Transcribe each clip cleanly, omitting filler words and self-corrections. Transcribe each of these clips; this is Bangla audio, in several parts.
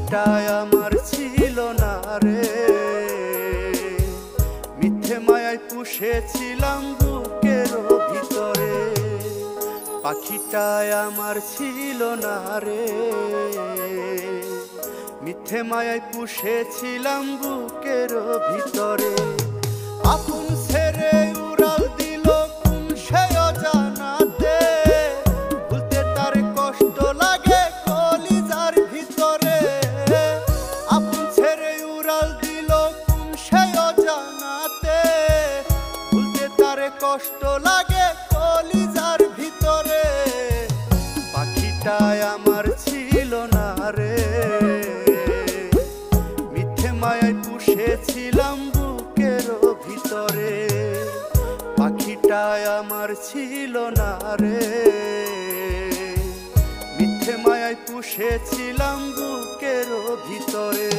পাখিটায় আমার ছিল না রে, মিথ্যে মায়ায় পুষেছিলাম বুকের ভিতরে। পাখিটায় আমার ছিল না রে, মিথ্যে মায়ায় পুষেছিলাম বুকের ভিতরে। আপন ছেড়ে উড়াল দিল কোন সে অজানাতে, ভুলতে তার কষ্ট লাগে কলিজার ভিতরে। আপন ছেড়ে উড়াল দিল কোন সে অজানাতে, ভুলতে তার কষ্ট লাগে কলিজার ভিতরে। পাখিটায় আমার ছিল না রে, মিথ্যে মায়ায় পুষেছিলাম বুকের ভিতরে। পাখিটায় আমার ছিল না রে, মিথ্যে মায়ায় পুষেছিলাম বুকের ভিতরে।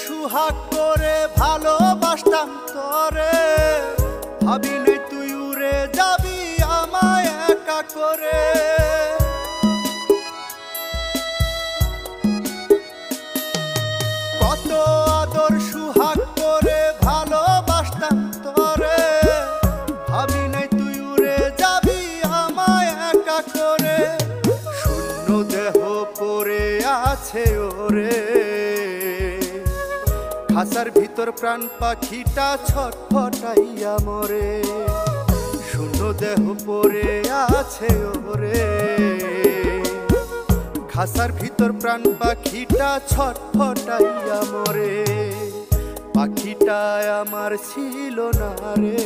সুহাগ করে ভালোবাসতাম তোরে, ভাবি নাই তুই উড়ে যাবি আমায় একা করে। কত আদর সুহাগ করে ভালোবাসতাম তোরে, ভাবি নাই তুই উড়ে যাবি আমায় একা করে। শূন্য দেহ পড়ে আছে ওরে, খাঁচার ভিতর প্রাণ পাখিটা ছটফটাইয়া মরে। শূন্য দেহ পড়ে আছে ওরে, খাঁচার ভিতর প্রাণ পাখিটা ছটফটাইয়া মরে। পাখিটায় আমার ছিল না রে,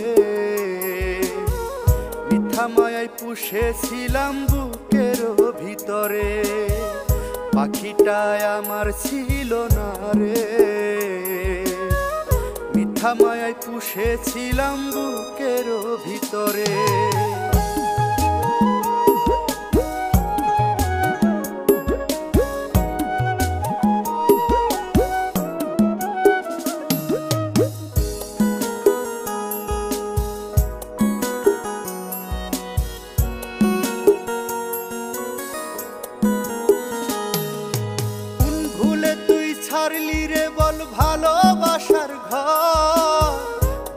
মিথ্যা মায়ায় পুষেছিলাম বুকের ভিতরে। পাখিটায় আমার ছিল না রে, মিথ্যা মায়ায় পুষেছিলাম বুকের ভিতরে। ছাড়লি রে বল ভালোবাসার ঘর,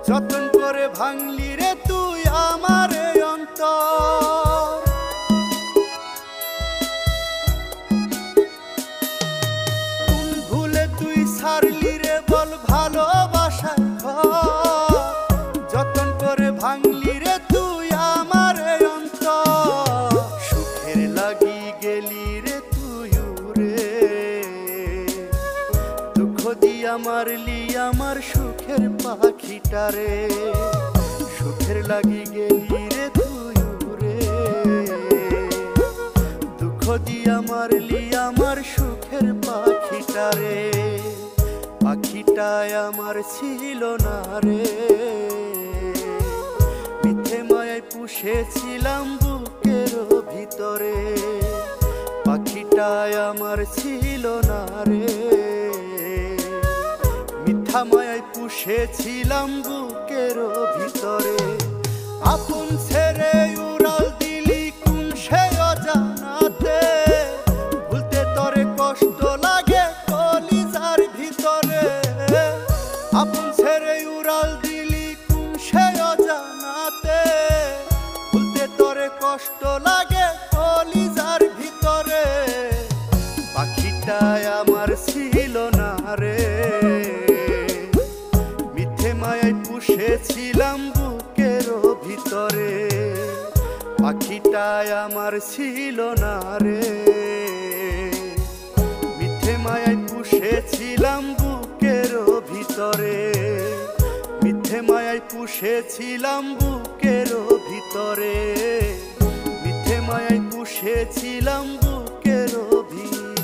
যতন করে ভাঙলি রে তুই আমার অন্তর। কোন ভুলে তুই ছাড়লি রে বল ভালোবাসার ঘর, যতন করে ভাঙলি রে তুই আমার অন্তর। সুখের লাগি গেলি রে তুই উড়ে, দিয়া মারলি আমার সুখের পাখিটারে। সুখের লাগি গেলি রে তুই উড়ে, দুঃখ দিয়া মারলি আমার সুখের পাখিটারে। পাখিটায় আমার ছিল না রে, মিথ্যে মায়ায় পুষেছিলাম বুকের ভিতরে। পাখিটায় আমার ছিল না রে, মিথ্যা মায়ায় পুষেছিলাম বুকের ভিতরে। আপন ছেড়ে উড়াল দিলি কোন সে অজানাতে, ভুলতে তরে কষ্ট লাগে কলিজার ভিতরে। আপন ছেড়ে উড়াল দিলি কোন সে অজানাতে, ভুলতে তরে কষ্ট লাগে কলিজার ভিতরে। পাখিটায় আমার ছিল না রে, মিথ্যে মায়ায় পুষেছিলাম বুকের ভিতরে। পাখিটায় আমার ছিল না রে, মিথ্যে মায়ায় পুষেছিলাম বুকের ভিতরে। মিথ্যে মায়ায় পুষেছিলাম বুকের ভিতরে, মিথ্যে মায়ায় পুষেছিলাম বুকের ভিতরে।